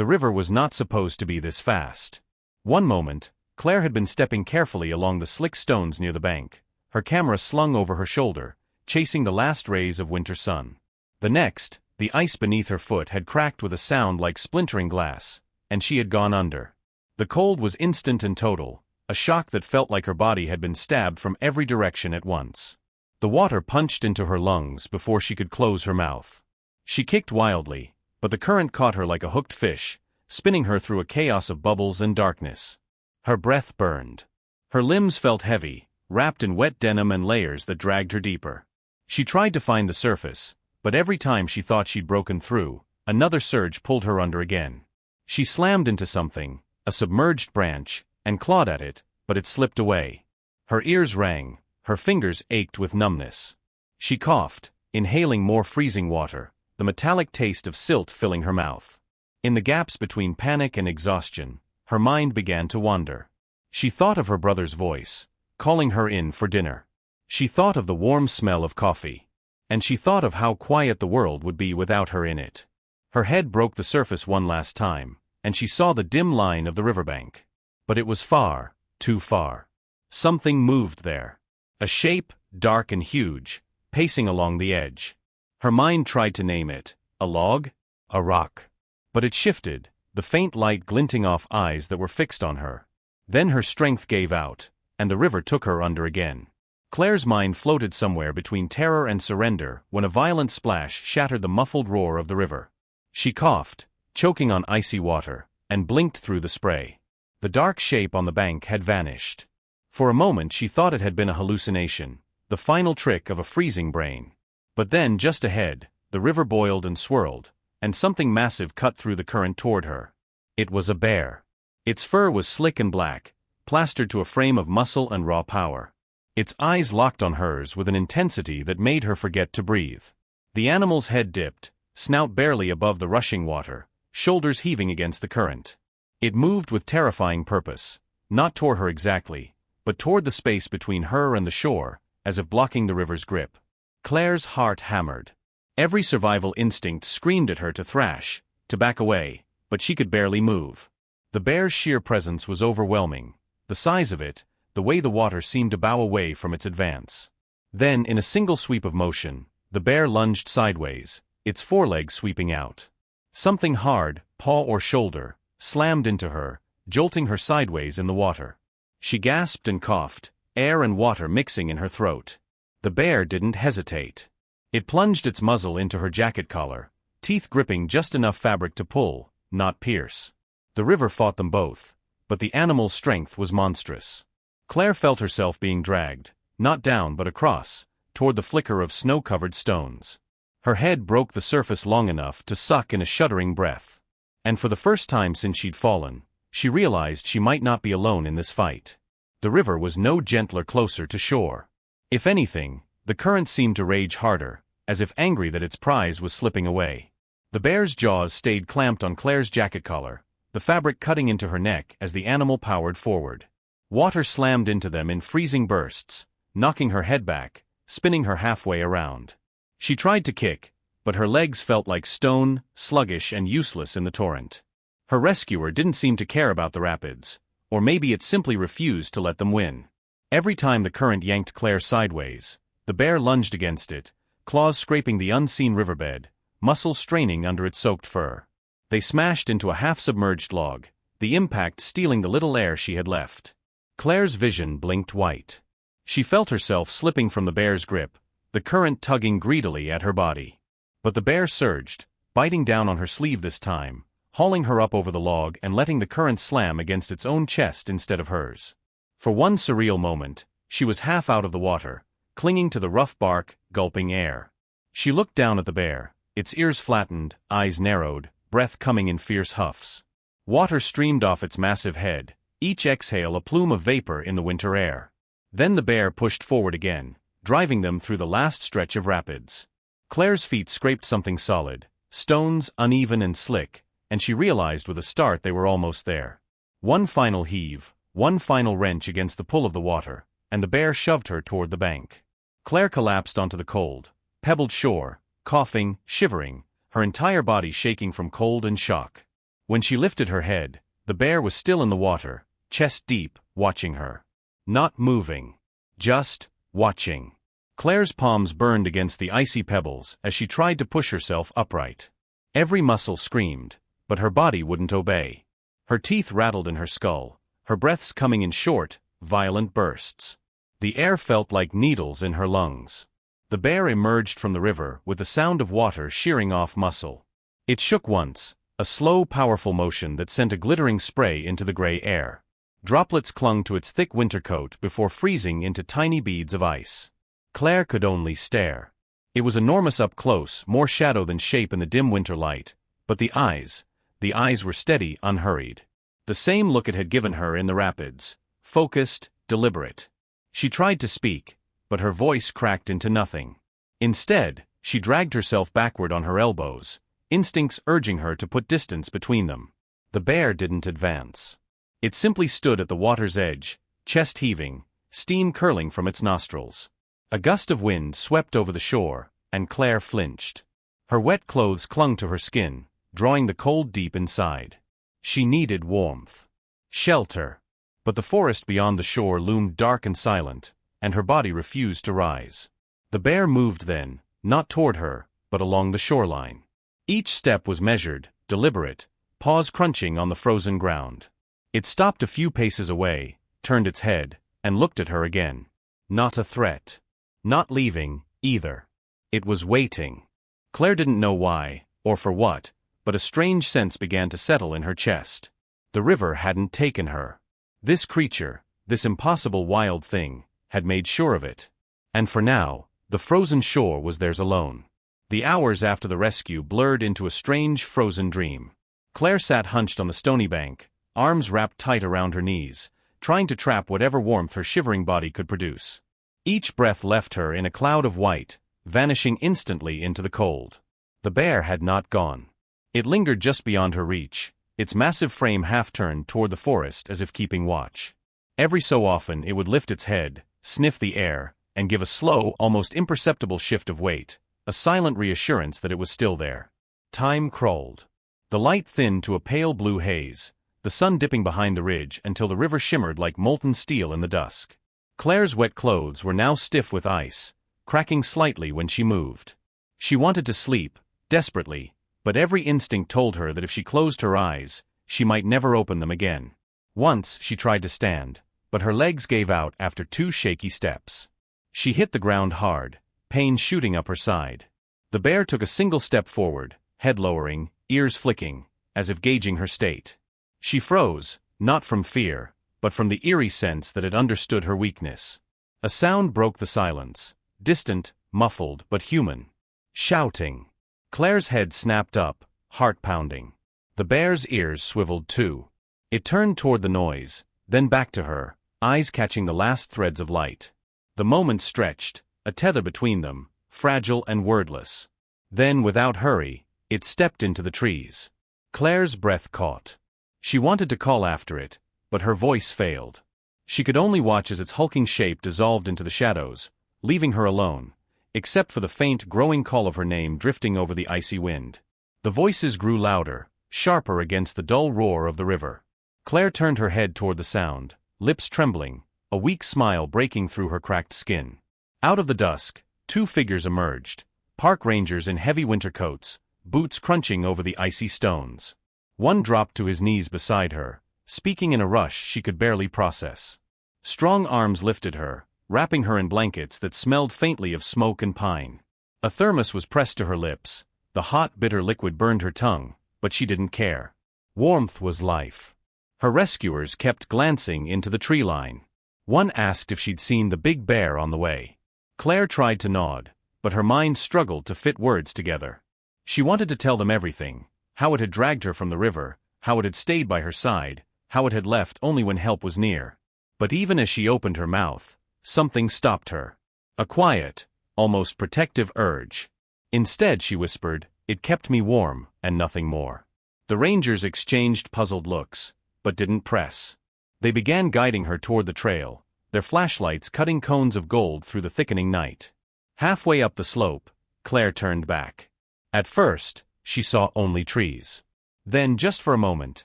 The river was not supposed to be this fast. One moment, Claire had been stepping carefully along the slick stones near the bank, her camera slung over her shoulder, chasing the last rays of winter sun. The next, the ice beneath her foot had cracked with a sound like splintering glass, and she had gone under. The cold was instant and total, a shock that felt like her body had been stabbed from every direction at once. The water punched into her lungs before she could close her mouth. She kicked wildly, but the current caught her like a hooked fish, spinning her through a chaos of bubbles and darkness. Her breath burned. Her limbs felt heavy, wrapped in wet denim and layers that dragged her deeper. She tried to find the surface, but every time she thought she'd broken through, another surge pulled her under again. She slammed into something, a submerged branch, and clawed at it, but it slipped away. Her ears rang, her fingers ached with numbness. She coughed, inhaling more freezing water, the metallic taste of silt filling her mouth. In the gaps between panic and exhaustion, her mind began to wander. She thought of her brother's voice, calling her in for dinner. She thought of the warm smell of coffee. And she thought of how quiet the world would be without her in it. Her head broke the surface one last time, and she saw the dim line of the riverbank. But it was far, too far. Something moved there. A shape, dark and huge, pacing along the edge. Her mind tried to name it, a log, a rock. But it shifted, the faint light glinting off eyes that were fixed on her. Then her strength gave out, and the river took her under again. Claire's mind floated somewhere between terror and surrender when a violent splash shattered the muffled roar of the river. She coughed, choking on icy water, and blinked through the spray. The dark shape on the bank had vanished. For a moment she thought it had been a hallucination, the final trick of a freezing brain. But then, just ahead, the river boiled and swirled, and something massive cut through the current toward her. It was a bear. Its fur was slick and black, plastered to a frame of muscle and raw power. Its eyes locked on hers with an intensity that made her forget to breathe. The animal's head dipped, snout barely above the rushing water, shoulders heaving against the current. It moved with terrifying purpose, not toward her exactly, but toward the space between her and the shore, as if blocking the river's grip. Claire's heart hammered. Every survival instinct screamed at her to thrash, to back away, but she could barely move. The bear's sheer presence was overwhelming, the size of it, the way the water seemed to bow away from its advance. Then, in a single sweep of motion, the bear lunged sideways, its forelegs sweeping out. Something hard, paw or shoulder, slammed into her, jolting her sideways in the water. She gasped and coughed, air and water mixing in her throat. The bear didn't hesitate. It plunged its muzzle into her jacket collar, teeth gripping just enough fabric to pull, not pierce. The river fought them both, but the animal's strength was monstrous. Claire felt herself being dragged, not down but across, toward the flicker of snow-covered stones. Her head broke the surface long enough to suck in a shuddering breath. And for the first time since she'd fallen, she realized she might not be alone in this fight. The river was no gentler closer to shore. If anything, the current seemed to rage harder, as if angry that its prize was slipping away. The bear's jaws stayed clamped on Claire's jacket collar, the fabric cutting into her neck as the animal powered forward. Water slammed into them in freezing bursts, knocking her head back, spinning her halfway around. She tried to kick, but her legs felt like stone, sluggish and useless in the torrent. Her rescuer didn't seem to care about the rapids, or maybe it simply refused to let them win. Every time the current yanked Claire sideways, the bear lunged against it, claws scraping the unseen riverbed, muscles straining under its soaked fur. They smashed into a half-submerged log, the impact stealing the little air she had left. Claire's vision blinked white. She felt herself slipping from the bear's grip, the current tugging greedily at her body. But the bear surged, biting down on her sleeve this time, hauling her up over the log and letting the current slam against its own chest instead of hers. For one surreal moment, she was half out of the water, clinging to the rough bark, gulping air. She looked down at the bear, its ears flattened, eyes narrowed, breath coming in fierce huffs. Water streamed off its massive head, each exhale a plume of vapor in the winter air. Then the bear pushed forward again, driving them through the last stretch of rapids. Claire's feet scraped something solid, stones uneven and slick, and she realized with a start they were almost there. One final heave, one final wrench against the pull of the water, and the bear shoved her toward the bank. Claire collapsed onto the cold, pebbled shore, coughing, shivering, her entire body shaking from cold and shock. When she lifted her head, the bear was still in the water, chest deep, watching her. Not moving. Just watching. Claire's palms burned against the icy pebbles as she tried to push herself upright. Every muscle screamed, but her body wouldn't obey. Her teeth rattled in her skull, her breaths coming in short, violent bursts. The air felt like needles in her lungs. The bear emerged from the river with the sound of water shearing off muscle. It shook once, a slow, powerful motion that sent a glittering spray into the gray air. Droplets clung to its thick winter coat before freezing into tiny beads of ice. Claire could only stare. It was enormous up close, more shadow than shape in the dim winter light, but the eyes were steady, unhurried. The same look it had given her in the rapids, focused, deliberate. She tried to speak, but her voice cracked into nothing. Instead, she dragged herself backward on her elbows, instincts urging her to put distance between them. The bear didn't advance. It simply stood at the water's edge, chest heaving, steam curling from its nostrils. A gust of wind swept over the shore, and Claire flinched. Her wet clothes clung to her skin, drawing the cold deep inside. She needed warmth. Shelter. But the forest beyond the shore loomed dark and silent, and her body refused to rise. The bear moved then, not toward her, but along the shoreline. Each step was measured, deliberate, paws crunching on the frozen ground. It stopped a few paces away, turned its head, and looked at her again. Not a threat. Not leaving, either. It was waiting. Claire didn't know why, or for what, but a strange sense began to settle in her chest. The river hadn't taken her. This creature, this impossible wild thing, had made sure of it. And for now, the frozen shore was theirs alone. The hours after the rescue blurred into a strange frozen dream. Claire sat hunched on the stony bank, arms wrapped tight around her knees, trying to trap whatever warmth her shivering body could produce. Each breath left her in a cloud of white, vanishing instantly into the cold. The bear had not gone. It lingered just beyond her reach, its massive frame half-turned toward the forest as if keeping watch. Every so often it would lift its head, sniff the air, and give a slow, almost imperceptible shift of weight, a silent reassurance that it was still there. Time crawled. The light thinned to a pale blue haze, the sun dipping behind the ridge until the river shimmered like molten steel in the dusk. Claire's wet clothes were now stiff with ice, cracking slightly when she moved. She wanted to sleep, desperately, but every instinct told her that if she closed her eyes, she might never open them again. Once she tried to stand, but her legs gave out after 2 shaky steps. She hit the ground hard, pain shooting up her side. The bear took a single step forward, head lowering, ears flicking, as if gauging her state. She froze, not from fear, but from the eerie sense that it understood her weakness. A sound broke the silence, distant, muffled, but human. Shouting. Claire's head snapped up, heart pounding. The bear's ears swiveled too. It turned toward the noise, then back to her, eyes catching the last threads of light. The moment stretched, a tether between them, fragile and wordless. Then, without hurry, it stepped into the trees. Claire's breath caught. She wanted to call after it, but her voice failed. She could only watch as its hulking shape dissolved into the shadows, leaving her alone, except for the faint, growing call of her name drifting over the icy wind. The voices grew louder, sharper against the dull roar of the river. Claire turned her head toward the sound, lips trembling, a weak smile breaking through her cracked skin. Out of the dusk, 2 figures emerged, park rangers in heavy winter coats, boots crunching over the icy stones. One dropped to his knees beside her, speaking in a rush she could barely process. Strong arms lifted her, wrapping her in blankets that smelled faintly of smoke and pine. A thermos was pressed to her lips, the hot, bitter liquid burned her tongue, but she didn't care. Warmth was life. Her rescuers kept glancing into the tree line. One asked if she'd seen the big bear on the way. Claire tried to nod, but her mind struggled to fit words together. She wanted to tell them everything, how it had dragged her from the river, how it had stayed by her side, how it had left only when help was near. But even as she opened her mouth, something stopped her. A quiet, almost protective urge. Instead, she whispered, "It kept me warm, and nothing more." The rangers exchanged puzzled looks, but didn't press. They began guiding her toward the trail, their flashlights cutting cones of gold through the thickening night. Halfway up the slope, Claire turned back. At first, she saw only trees. Then, just for a moment,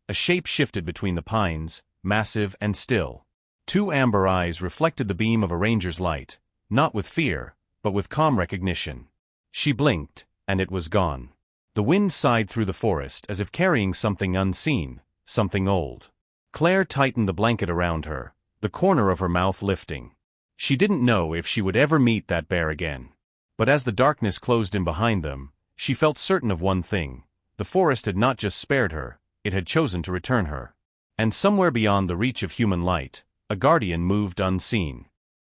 a shape shifted between the pines, massive and still. Two amber eyes reflected the beam of a ranger's light, not with fear, but with calm recognition. She blinked, and it was gone. The wind sighed through the forest as if carrying something unseen, something old. Claire tightened the blanket around her, the corner of her mouth lifting. She didn't know if she would ever meet that bear again. But as the darkness closed in behind them, she felt certain of one thing: the forest had not just spared her, it had chosen to return her. And somewhere beyond the reach of human light, a guardian moved unseen.